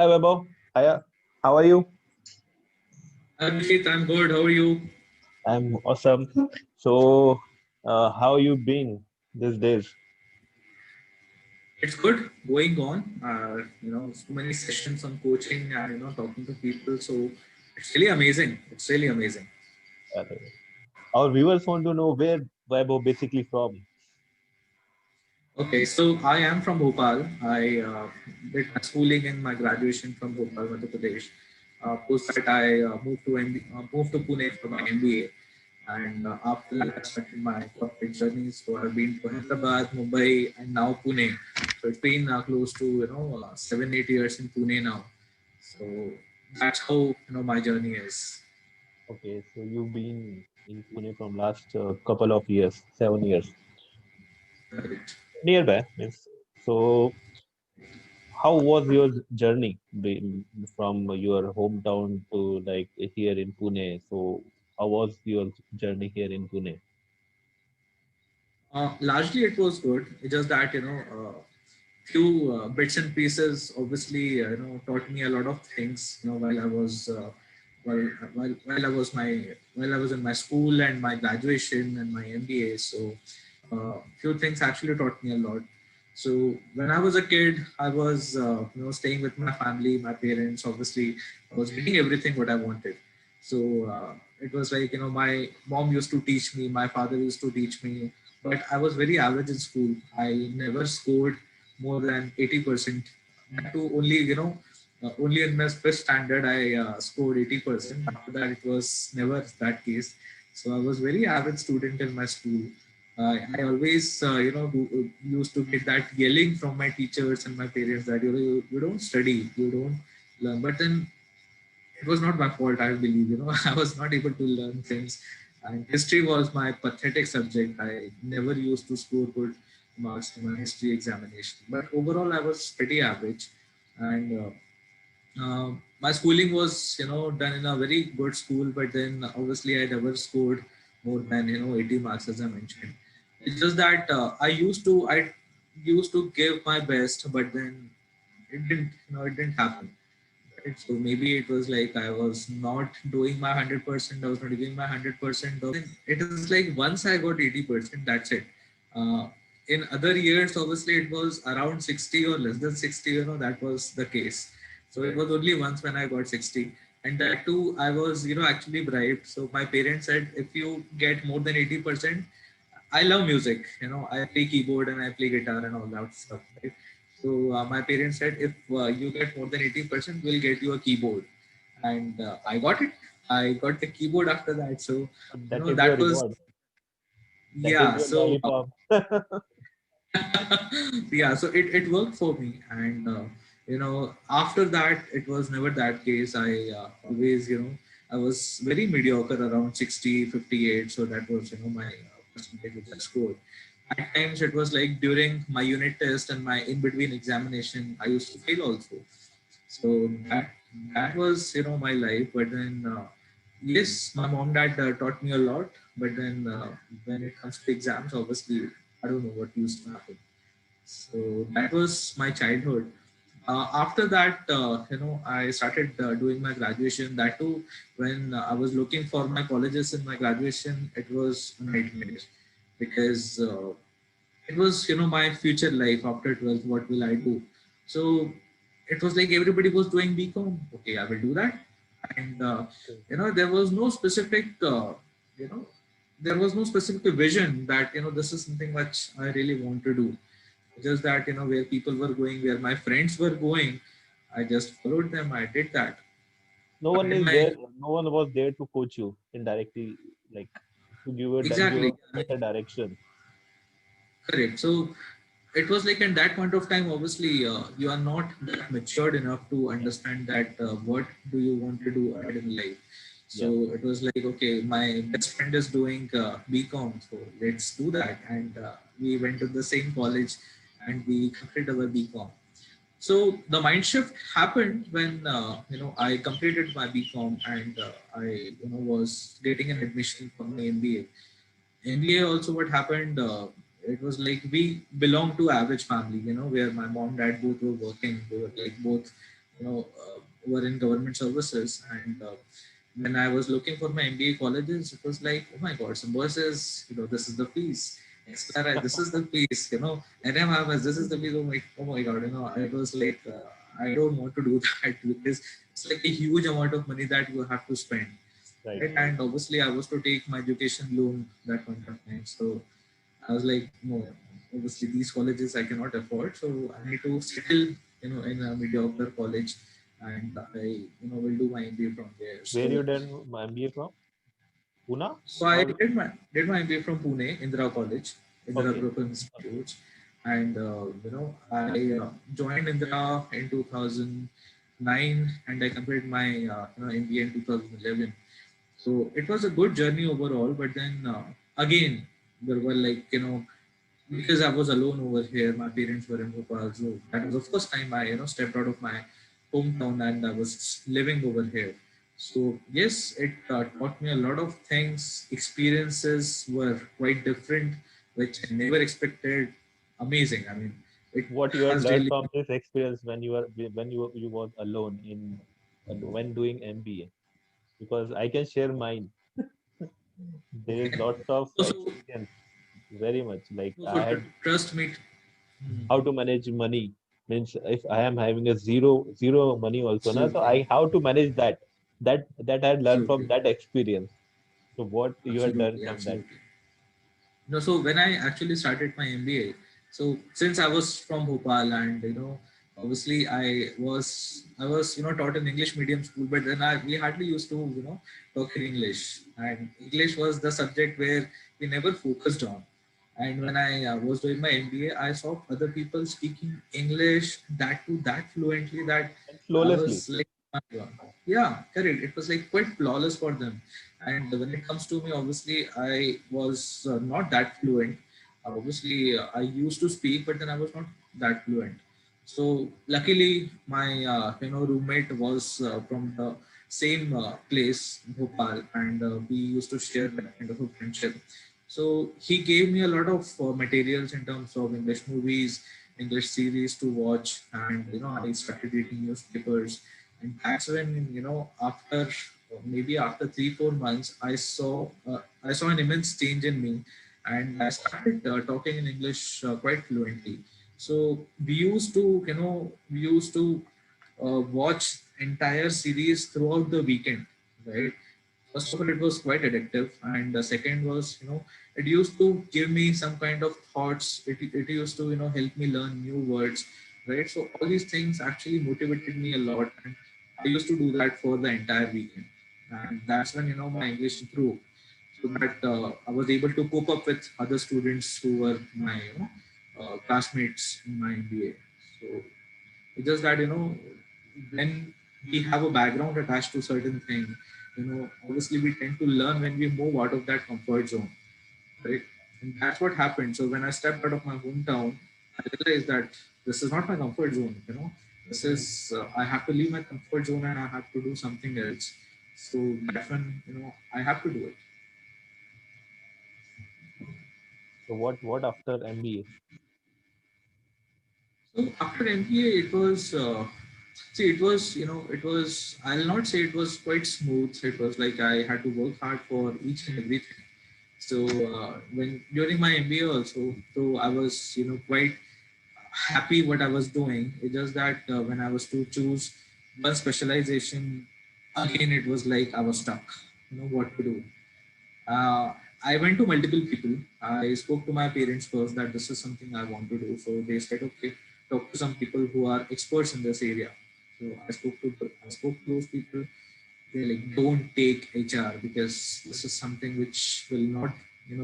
Hi, Vaibhav. Hiya. How are you? Abhishek, I'm good. How are you? I'm awesome. So, how you been these days? It's good going on. So many sessions on coaching and talking to people. So it's really amazing. It's really amazing. Uh, Our viewers want to know where Vaibhav basically from. Okay, so I am from Bhopal. I did my schooling and my graduation from Bhopal, Madhya Pradesh. Post that, I moved to Pune for my MBA. And after that, I started my corporate journey. So I've been to Hyderabad, Mumbai, and now Pune. So it's been close to 7, 8 years in Pune now. So that's how my journey is. Okay, so you've been in Pune from last couple of years, 7 years. Correct. Nearby means. So, how was your journey from your hometown to like here in Pune? So, how was your journey here in Pune? Largely, it was good. It's just that few bits and pieces obviously taught me a lot of things. While I was while I was in my school and my graduation and my MBA. So few things actually taught me a lot. So when I was a kid, I was staying with my family, my parents. Obviously, I was getting everything what I wanted. So it was like my mom used to teach me, my father used to teach me, but I was very average in school. I never scored more than 80%. That too only only in my first standard I scored 80%. After that, it was never that case. So I was very average student in my school. I always, used to get that yelling from my teachers and my parents that you don't study, you don't learn. But then it was not my fault. I believe I was not able to learn things, and history was my pathetic subject. I never used to score good marks in my history examination. But overall, I was pretty average, and my schooling was done in a very good school. But then obviously I never scored more than 80 marks as I mentioned. It's just that I used to give my best, but then it didn't happen. Right? So maybe it was like I was not doing my 100%. I was not giving my 100%. It is like once I got 80%, that's it. Uh, in other years, obviously, it was around 60 or less than 60. That was the case. So it was only once when I got 60, and that too, I was actually bribed. So my parents said, if you get more than 80%, I love music. I play keyboard and I play guitar and all that stuff. Right? So my parents said, if you get more than 80%, we'll get you a keyboard. And I got it. I got the keyboard after that. So That is your that was reward. That is yeah. your So lollipop. yeah. So it worked for me, and after that, it was never that case. I always I was very mediocre around 60, 58. So that was my percentage which I scored. At times it was like during my unit test and my in between examination, I used to fail also. So that was my life. But then yes, my mom dad taught me a lot. But then when it comes to exams, obviously I don't know what used to happen. So that was my childhood. After that, I started doing my graduation. That too, when I was looking for my colleges in my graduation, it was a nightmare because it was my future life after 12th. What will I do? So it was like everybody was doing BCom. Okay, I will do that. And there was no specific you know there was no specific vision that this is something which I really want to do. Just that where people were going, where my friends were going, I just followed them. I did that. No But one in is my there. No one was there to coach you indirectly, like to give exactly, a better direction. correct. So it was like at that point of time, obviously, you are not that matured enough to understand that what do you want to do ahead in life. So Yeah. it was like, okay, my best friend is doing BCom, so let's do that. And we went to the same college and we completed our BCom. So the mind shift happened when I completed my BCom and I was getting an admission for my MBA. MBA also what happened, it was like we belong to average family, where my mom dad both were working. They were like both were in government services. And when I was looking for my MBA colleges, it was like, oh my God, Symbiosis says, this is the fees. XRI, this is the fees. NMRS, this is the fees. Oh my God, it was like, I don't want to do that because it's like a huge amount of money that you have to spend. Right. Right? And obviously, I was to take my education loan that point of time. So I was like, no, obviously these colleges I cannot afford, so I need to settle, in a mediocre college, and I, will do my MBA from there. Where you done MBA from? Pune So I or did my MBA from Pune, Indira College, Indira okay. Group of Institutes, and I joined Indira in 2009, and I completed my MBA in 2011. So it was a good journey overall, but then again there were like because I was alone over here, my parents were in Bhopal, so that was the first time I stepped out of my hometown and I was living over here. So yes, it taught me a lot of things. Experiences were quite different, which I never expected. Amazing. I mean, it What you have has learned really. from this experience when you was alone in when doing MBA? Because I can share mine. There is Okay. lots of So, so, experience, very much. Like so, I so had trust me. Hmm. how to manage money. Means if I am having a zero money also, na, so Absolutely. I how to manage that. That I learned from Absolutely. that experience. So what you had done Absolutely. from that? Absolutely. No, so when I actually started my MBA, so since I was from Bhopal, and obviously I was taught in English medium school, but then we hardly used to talk in English, and English was the subject where we never focused on. And when I was doing my MBA, I saw other people speaking English that too that fluently that And I flawlessly. was like, "Oh my God." Yeah, correct. It was like quite flawless for them. And when it comes to me, obviously, I was not that fluent. Obviously, I used to speak, but then I was not that fluent. So luckily, my roommate was from the same place, Bhopal, and we used to share that kind of a friendship. So he gave me a lot of materials in terms of English movies, English series to watch, and I started reading newspapers. And that's when after maybe after 3-4 months, I saw an immense change in me, and I started talking in English quite fluently. So we used to watch entire series throughout the weekend, right? First of all, it was quite addictive, and the second was, it used to give me some kind of thoughts. It used to, help me learn new words, right? So all these things actually motivated me a lot, and I used to do that for the entire weekend, and that's when my English improved, so that I was able to cope up with other students who were my classmates in my MBA. So it's just that when we have a background attached to certain thing, obviously we tend to learn when we move out of that comfort zone, right? And that's what happened. So when I stepped out of my hometown, I realized that this is not my comfort zone. This is I have to leave my comfort zone and I have to do something else. So that's when I have to do it. So what after MBA? So after MBA, it was see, it was it was. I'll not say it was quite smooth. It was like I had to work hard for each and everything. So when during my MBA also, so I was quite happy what I was doing. It's just that when I was to choose one specialization, again it was like I was stuck. What to do. Uh, I went to multiple people. I spoke to my parents first that this is something I want to do. So they said, okay, talk to some people who are experts in this area. So I spoke to those people. They like, don't take HR because this is something which will not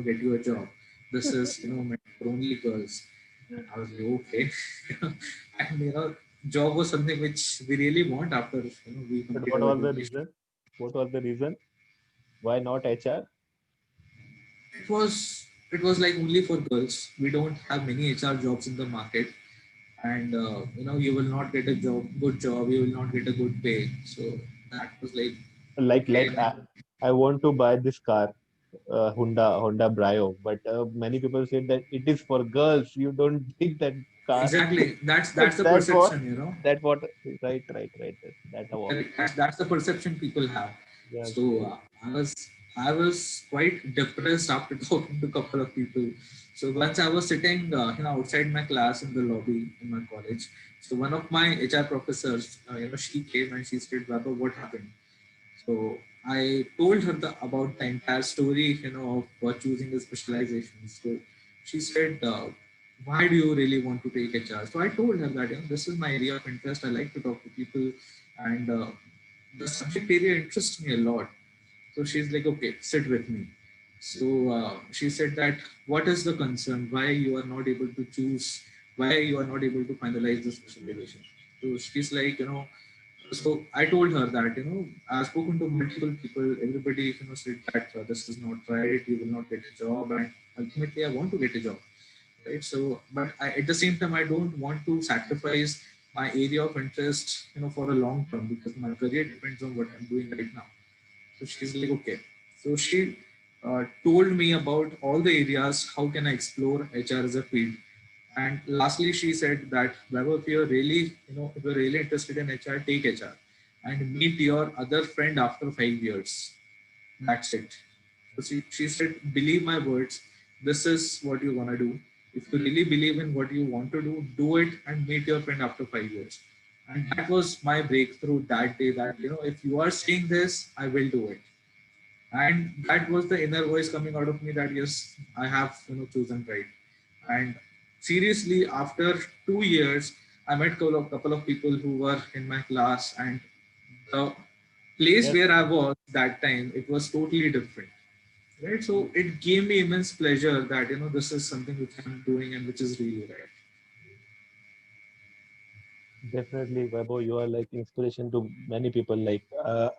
get you a job. This is meant for only girls. And I was like, okay. And job was something which we really want after we But complete what our was the education. reason? What was the reason? Why not HR? It was like only for girls. We don't have many HR jobs in the market, and you will not get a good job. You will not get a good pay. So that was like okay. I want to buy this car, Honda Brio, but many people said that it is for girls. You don't think that. car. Exactly. That's the That what perception, you know. that what right. That was Correct. That's the perception people have. yes. So I was quite depressed after talking to a couple of people. So once I was sitting, outside my class in the lobby in my college. So one of my HR professors, she came and she said, "Baba, what happened?" So I told her about the entire story, of choosing the specialization. So she said, "Why do you really want to take HR?" So I told her that this is my area of interest. I like to talk to people, and the subject area interests me a lot. So she's like, "Okay, sit with me." So she said that, "What is the concern? Why you are not able to choose? Why you are not able to finalize the specialization?" So she's like, so I told her that, I've spoken to multiple people. Everybody, said that this is not right. You will not get a job, and ultimately, I want to get a job, right? So, but at the same time, I don't want to sacrifice my area of interest, for a long term because my career depends on what I'm doing right now. So she's like, okay. So she told me about all the areas. How can I explore HR as a field? And lastly, she said that, Vaibhav, if you're really, if you're really interested in HR, take HR and meet your other friend after 5 years. That's it. So she said, believe my words. This is what you're gonna do. If you really believe in what you want to do it and meet your friend after 5 years. And that was my breakthrough that day. That if you are saying this, I will do it. And that was the inner voice coming out of me that yes, I have chosen right. And seriously, after 2 years, I met couple of people who were in my class, and the place Yes, where I was that time, it was totally different. Right. So it gave me immense pleasure that this is something which I'm doing and which is really right. definitely, Vaibhav, you are like inspiration to many people. Like,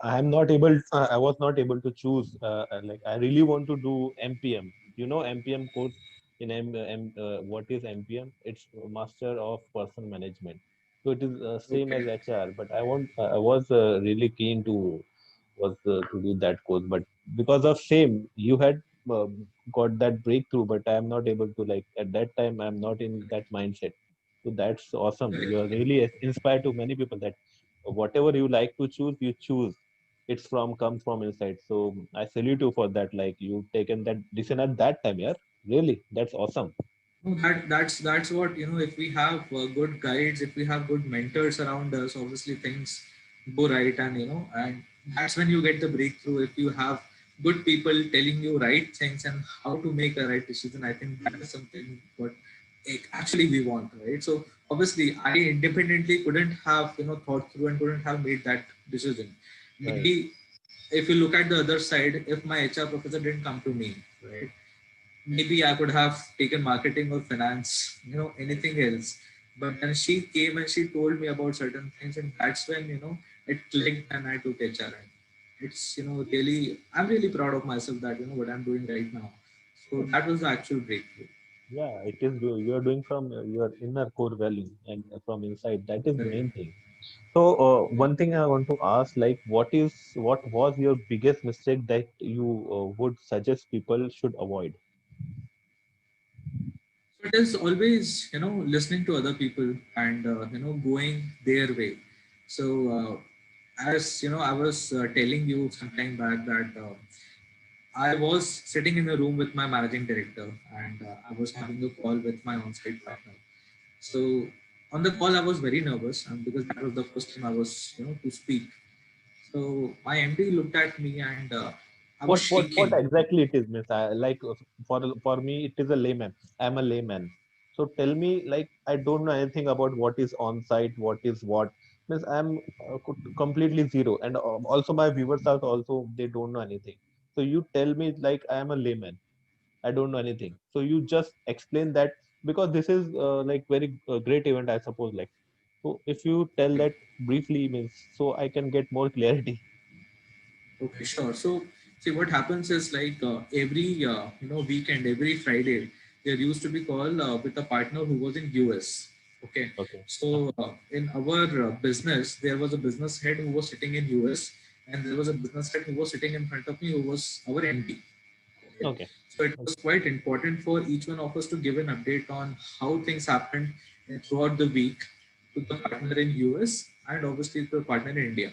I was not able to choose. Like, I really want to do MPM. You know, MPM course in what is MPM? It's Master of Person Management. So it is same Okay. as HR, but I was really keen to do that course, but because of same, you had got that breakthrough, but I am not able to like at that time. I'm not in that mindset. So that's awesome. Correct. You are really inspired to many people that whatever you like to choose, you choose. It's from comes from inside. So I salute you for that. Like you taken that decision at that time, yeah. Really, that's awesome. No, that's what if we have good guides, if we have good mentors around us, obviously things go right, and and that's when you get the breakthrough. If you have good people telling you right things and how to make a right decision, I think that is something what actually we want, right? So obviously, I independently couldn't have thought through and couldn't have made that decision. Right. Maybe if you look at the other side, if my HR professor didn't come to me, right? Maybe I could have taken marketing or finance, anything else. But then she came and she told me about certain things, and that's when it clicked, and I took HR. And it's really, I'm really proud of myself that what I'm doing right now. So that was the actual breakthrough. Yeah, it is. You are doing from your inner core value and from inside. That is Correct. main thing. So, one thing I want to ask, like, what was your biggest mistake that you would suggest people should avoid? So it is always listening to other people and going their way. So as I was telling you some time back that. I was sitting in a room with my managing director, and I was having a call with my on-site partner. So on the call, I was very nervous, and because that was the first time I was, to speak. So my MD looked at me, and I was What shaking. exactly it is, miss? For me, it is a layman. I'm a layman. So tell me, like, I don't know anything about what is on site, what is what. Miss, I'm completely zero, and also my viewers are also they don't know anything. So you tell me, like, I am a layman. I don't know anything. So you just explain that because this is like very great event, I suppose. Like, so if you tell that briefly, means so I can get more clarity. Okay, sure. So see, what happens is like every weekend, every Friday, there used to be call with a partner who was in US. Okay, Okay. so in our business, there was a business head who was sitting in US, and there was a business head who was sitting in front of me who was our MD. Okay. Okay. So it was quite important for each one of us to give an update on how things happened throughout the week to the partner in US and obviously to the partner in India.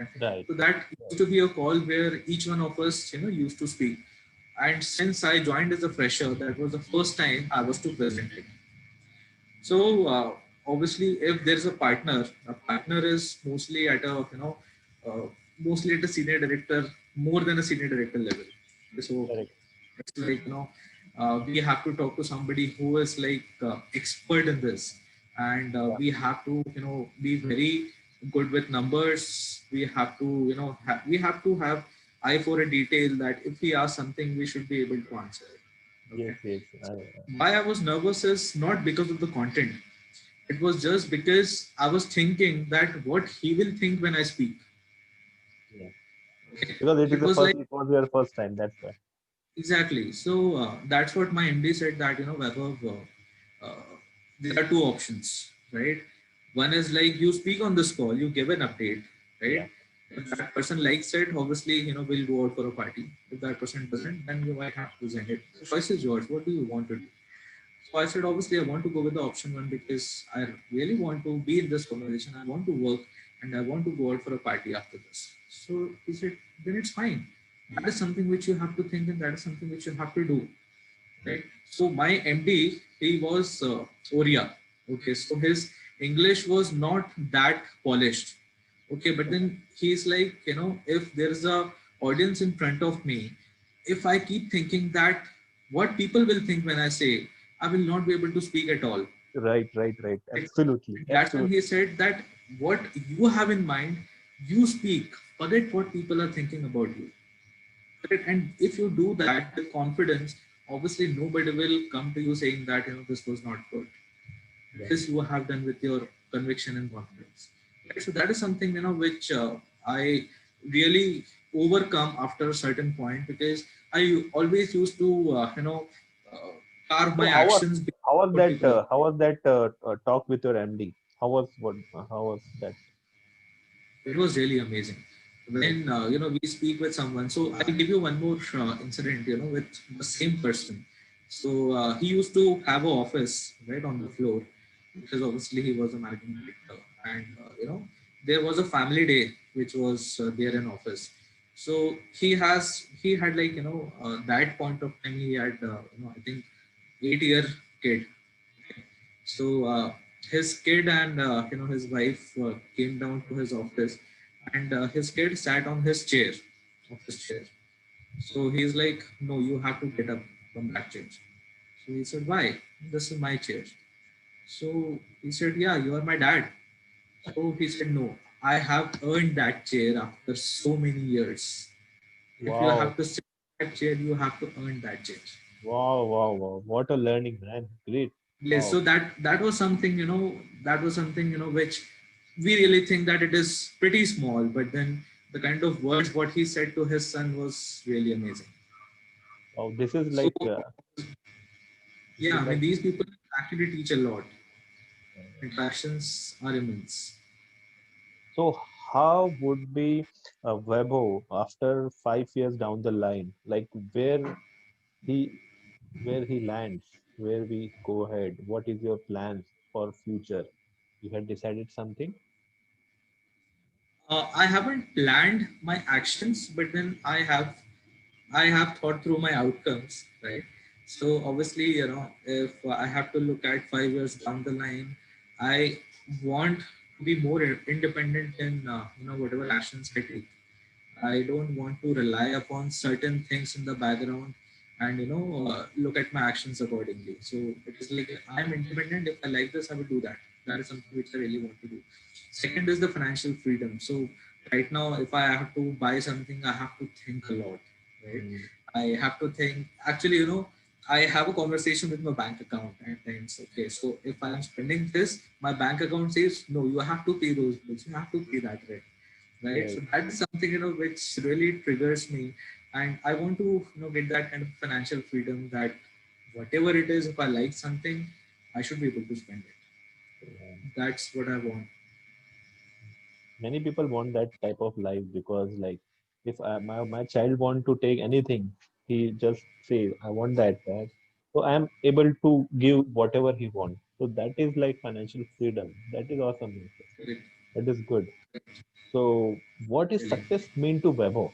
Okay. Right. So that used to be a call where each one of us, used to speak. And since I joined as a fresher, that was the first time I was to present it. So obviously, if there's a partner is mostly at uh, mostly at a senior director, more than a senior director level. So Correct. it's like we have to talk to somebody who is like expert in this, and Yeah. we have to be very good with numbers. We have to we have to have eye for a detail that if we ask something, we should be able to answer it. Yes. Okay. Yes. Why I was nervous is not because of the content. It was just because I was thinking that what he will think when I speak. Yeah. Okay. Because it is It the was first. like It was your first time. That's why. exactly. So that's what my MD said that Vaibhav, there are two options, right? One is like you speak on this call, you give an update, right? Yeah. If that person likes it, obviously we'll go out for a party. If that person doesn't, then you might have to present it. The choice is yours. What do you want to do? So I said, obviously, I want to go with the option one because I really want to be in this conversation. I want to work and I want to go out for a party after this. So he said, then it's fine. That is something which you have to think and that is something which you have to do. Right. So my MD, he was Oriya. Okay. So his English was not that polished. Okay. But then he's like, if there's a audience in front of me, if I keep thinking that what people will think when I say, I will not be able to speak at all. Right. Right. Right. Right? Absolutely. And that's when Absolutely. he said that what you have in mind, you speak. Forget what people are thinking about you. Correct. And if you do that with confidence, obviously nobody will come to you saying that this was not good Yeah. because you have done with your conviction and confidence. Right? So that is something which I really overcome after a certain point because I always used to uh, carve So my actions based on what people are how saying. was that talk with your MD? How was that? It was really amazing when we speak with someone. So I'll give you one more incident. With the same person. So he used to have an office right on the floor because obviously he was a managing director, and there was a family day which was there in office. So he had like that point of time he had I think 8-year kid. So his kid and his wife came down to his office, and his kid sat on his chair, office chair. So he's like, "No, you have to get up from that chair." So he said, "Why? This is my chair." So he said, "Yeah, you are my dad." So he said, "No, I have earned that chair after so many years. If you Wow. have to sit in that chair, you have to earn that chair." Wow. Wow. Wow. What a learning, man. Great. Yes, Wow. so that was something that was something which we really think that it is pretty small, but then the kind of words what he said to his son was really amazing. Wow. This is So like this yeah, is I mean like these people actually teach a lot. uh, Interactions are immense. so how would be Vaibhav after 5 years down the line? Like he where he lands, where we go ahead. What is your plans for future? You had decided something? I haven't planned my actions, but then I have thought through my outcomes, right? So obviously, if I have to look at 5 years down the line, I want to be more independent in whatever actions I take. I don't want to rely upon certain things in the background and look at my actions accordingly. So it is like I'm independent. If I like this, I will do that. That is something which I really want to do. Second is the financial freedom. So right now, if I have to buy something, I have to think a lot, right? Mm, I have to think. Actually, I have a conversation with my bank account at times. Okay, so if I am spending this, my bank account says no. You have to pay those bills. You have to pay that rent, right? right. So that's something which really triggers me, and I want to get that kind of financial freedom that whatever it is, if I like something, I should be able to spend it. Yeah. That's what I want. Many people want that type of life because like if my child want to take anything, he just says, I want that. So I am able to give whatever he wants. So that is like financial freedom. That is awesome. Correct. That is good. So what is Really. success mean to Vaibhav?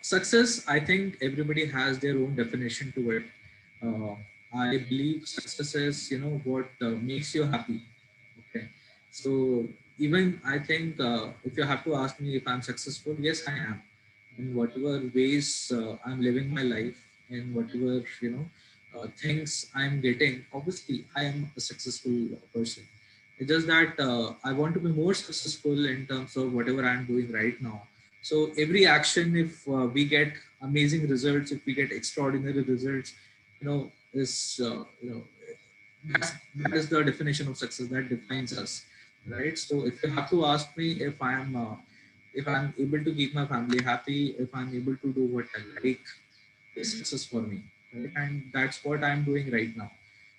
Success, I think everybody has their own definition to it. Uh, I believe success is, what makes you happy. Okay. So even I think if you have to ask me if I'm successful, yes, I am. In whatever ways I'm living my life, in whatever, things I'm getting, obviously I am a successful person. It's just that I want to be more successful in terms of whatever I'm doing right now. So every action, if we get amazing results, if we get extraordinary results, is that is the definition of success that defines us, right? So if you have to ask me if I'm able to keep my family happy, if I'm able to do what I like, is success for me, right? And that's what I'm doing right now.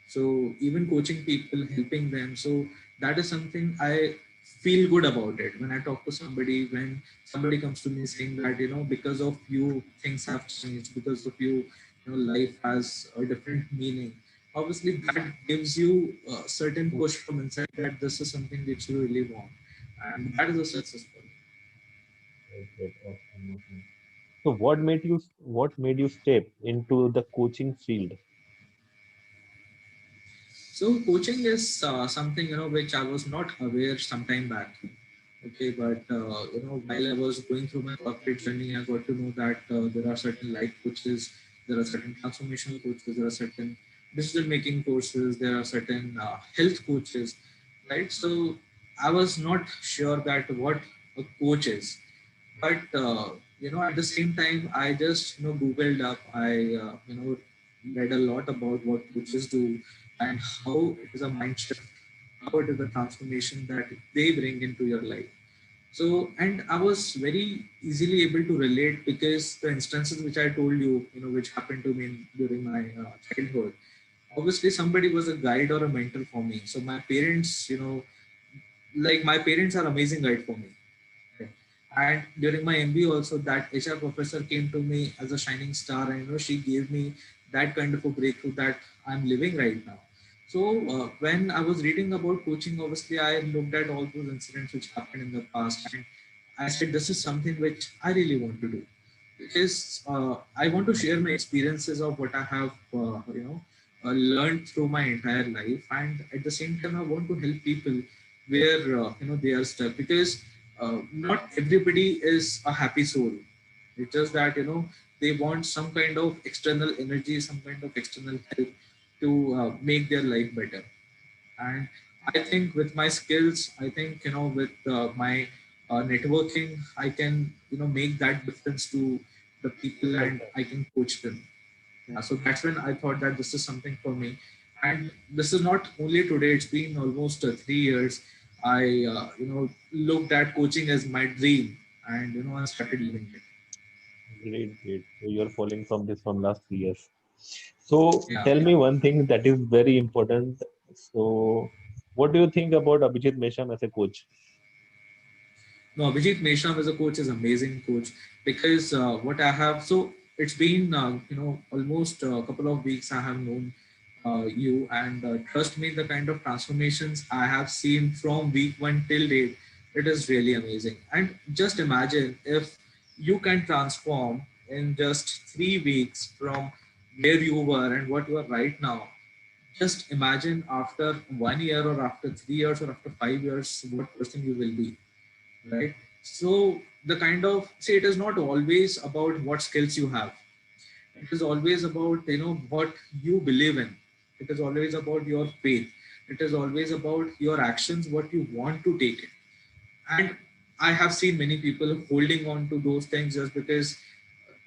So even coaching people, helping them, so that is something I feel good about it. When I talk to somebody, when somebody comes to me saying that, because of you things have changed, because of you, life has a different meaning, obviously that gives you a certain push from inside that this is something which you really want, and that is a success for me. Great, great, awesome, awesome. So what made you step into the coaching field? So coaching is something which I was not aware sometime back. Okay, but while I was going through my corporate journey, I got to know that there are certain life coaches, there are certain transformational coaches, there are certain decision making courses, there are certain health coaches, right? So I was not sure that what a coach is, but at the same time I just googled up, I read a lot about what coaches do and how it is a mind shift, how it is a transformation that they bring into your life. So, and I was very easily able to relate because the instances which I told you, which happened to me during my childhood, obviously somebody was a guide or a mentor for me. So my parents, like my parents are amazing guide for me. Okay. And during my MBA also, that HR professor came to me as a shining star, and she gave me that kind of a breakthrough that I'm living right now. So when I was reading about coaching, obviously I looked at all those incidents which happened in the past, and I said this is something which I really want to do because I want to share my experiences of what I have, learned through my entire life, and at the same time, I want to help people where they are stuck because not everybody is a happy soul. It's just that they want some kind of external energy, some kind of external help to make their life better. And I think with my skills, I think with my networking, I can make that difference to the people Right, and right. I can coach them. Yeah, so that's when I thought that this is something for me. And this is not only today, it's been almost 3 years. I looked at coaching as my dream, and I started living it. Great, great. So you're following from this from last 3 years. So Yeah, tell yeah. me one thing that is very important. So what do you think about Abhijit Mesham as a coach? No, Vijit Meshram as a coach is amazing coach because what I have, so it's been almost a couple of weeks I have known you, and trust me, the kind of transformations I have seen from week one till date, it is really amazing. And just imagine if you can transform in just 3 weeks from where you were and what you are right now. Just imagine after 1 year or after 3 years or after 5 years, what person you will be, right? So the kind of, see, it is not always about what skills you have. It is always about what you believe in. It is always about your faith. It is always about your actions, what you want to take it. And I have seen many people holding on to those things just because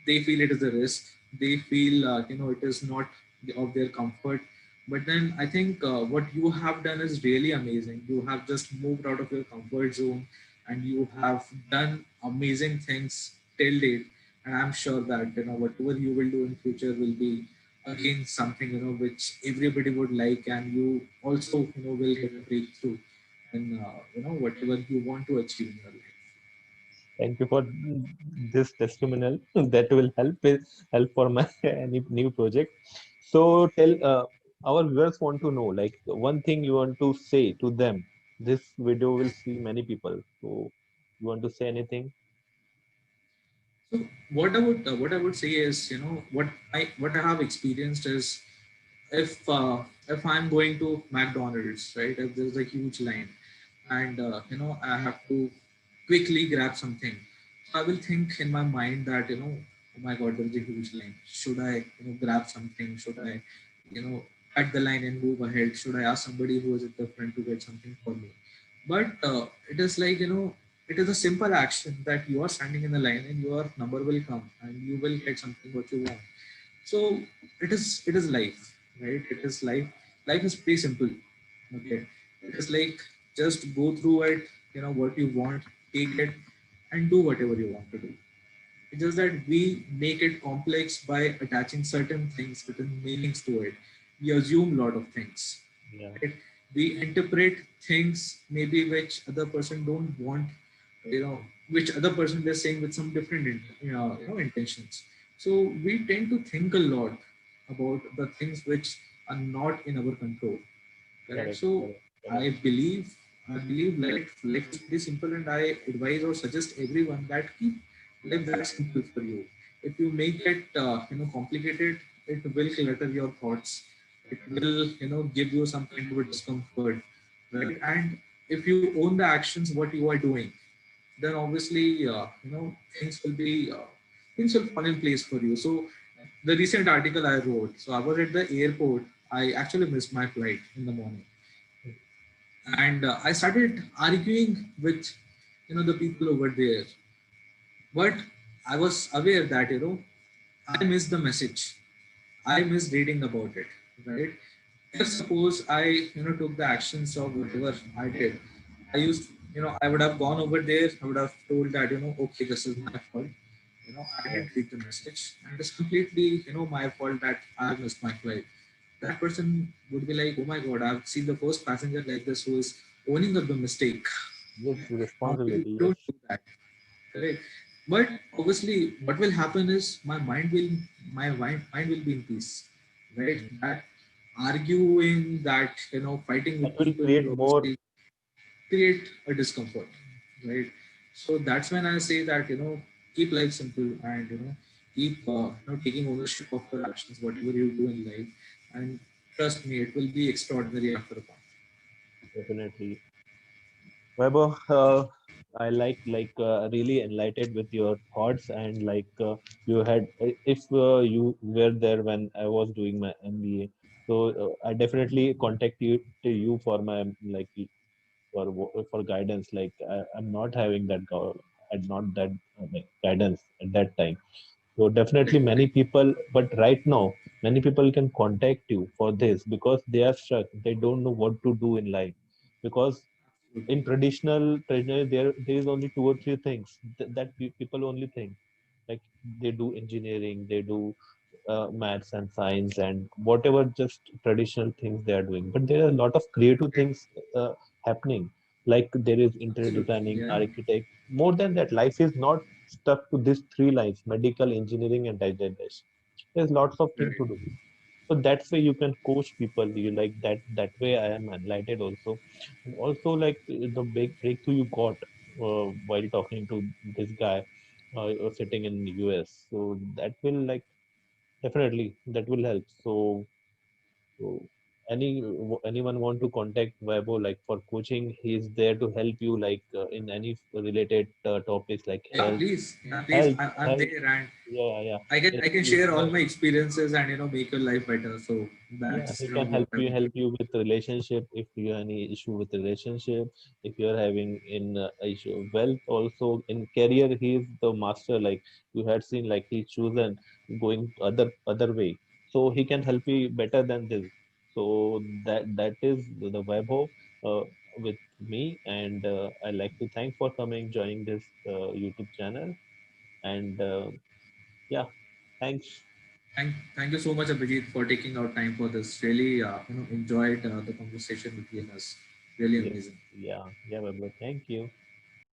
they feel it is a risk. They feel it is not of their comfort. But then I think what you have done is really amazing. You have just moved out of your comfort zone and you have done amazing things till date. And I'm sure that whatever you will do in future will be again something which everybody would like, and you also will get a breakthrough in whatever you want to achieve in your life. Thank you for this testimonial that will help for my any new project. So tell our viewers want to know, like one thing you want to say to them. This video will see many people, so you want to say anything? So what I would say is, what I have experienced is, if I'm going to McDonald's, right? If there's a huge line, and I have to quickly grab something, so I will think in my mind that, oh my God, there's a huge line. Should I, grab something? Should I, you know, cut the line and move ahead? Should I ask somebody who is at the front to get something for me? But it is like, it is a simple action that you are standing in the line and your number will come and you will get something what you want. So it is life, right? It is life. Life is pretty simple. Okay. It is like, just go through it, what you want, take it, and do whatever you want to do. It's just that we make it complex by attaching certain things, certain meanings to it. We assume a lot of things. Yeah, Right? We interpret things maybe which other person don't want, which other person is saying with some different intentions. So we tend to think a lot about the things which are not in our control. Correct. correct, So correct, I correct. believe I believe life is pretty simple, and I advise or suggest everyone that keep life that simple for you. If you make it complicated, it will clutter your thoughts. It will give you some kind of a discomfort, right? And if you own the actions what you are doing, then obviously things will fall in place for you. So the recent article I wrote, so I was at the airport. I actually missed my flight in the morning, and I started arguing with the people over there. But I was aware that I missed the message. I missed reading about it. Right? If suppose I took the actions of whatever I did, I used I would have gone over there. I would have told that okay, this is my fault. I Yeah, didn't read the message, and it's completely my fault that I missed my flight. That person would be like, oh my God, I've seen the first passenger like this who is owning up the mistake. yes, Normally, responsibility, we yes. don't do that, correct? But obviously, what will happen is my mind will be in peace, right? Mm. That arguing, that fighting That with will people create will more. obviously create a discomfort, right? So that's when I say that keep life simple, and keep taking ownership of your actions, whatever you do in life, and trust me, it will be extraordinary after a point. Definitely. Vaibhav, I really enlightened with your thoughts, and you had, if you were there when I was doing my MBA, so I definitely contact you to you for my for guidance. I'm not having that had not that guidance at that time. So definitely Correct, many correct. people, but right now many people can contact you for this because they are stuck. They don't know what to do in life because Absolutely. in traditional there is only two or three things that people only think, like they do engineering, they do maths and science and whatever just traditional things they are doing, but there are a lot of creative things happening, like there is interior Absolutely. designing, Yeah. architect. More than that, life is not stuck to these three lines: medical, engineering and designation. There's lots of things to Correct. do. So that's way you can coach people, you like that way I am enlightened also. And also the big breakthrough you got while talking to this guy sitting in US, so that will definitely that will help. So anyone want to contact Weibo like for coaching, he is there to help you in any related topics like Yeah, please. Yeah, please. health I'm health there, and yeah, yeah. I can share all my experiences and make your life better. So Yeah, that's he can what I would. help you with relationship if you have any issue with relationship. If you are having in issue wealth, also in career, he is the master. Like you had seen, like he chosen going other way, so he can help you better than this. So that is the Vaibhav with me, and I like to thank for coming joining this YouTube channel. And yeah, thanks. Thank you so much, Abhijit, for taking out time for this. Really, enjoyed the conversation between us. Really Yes, amazing. yeah, yeah, Vaibhav. Thank you.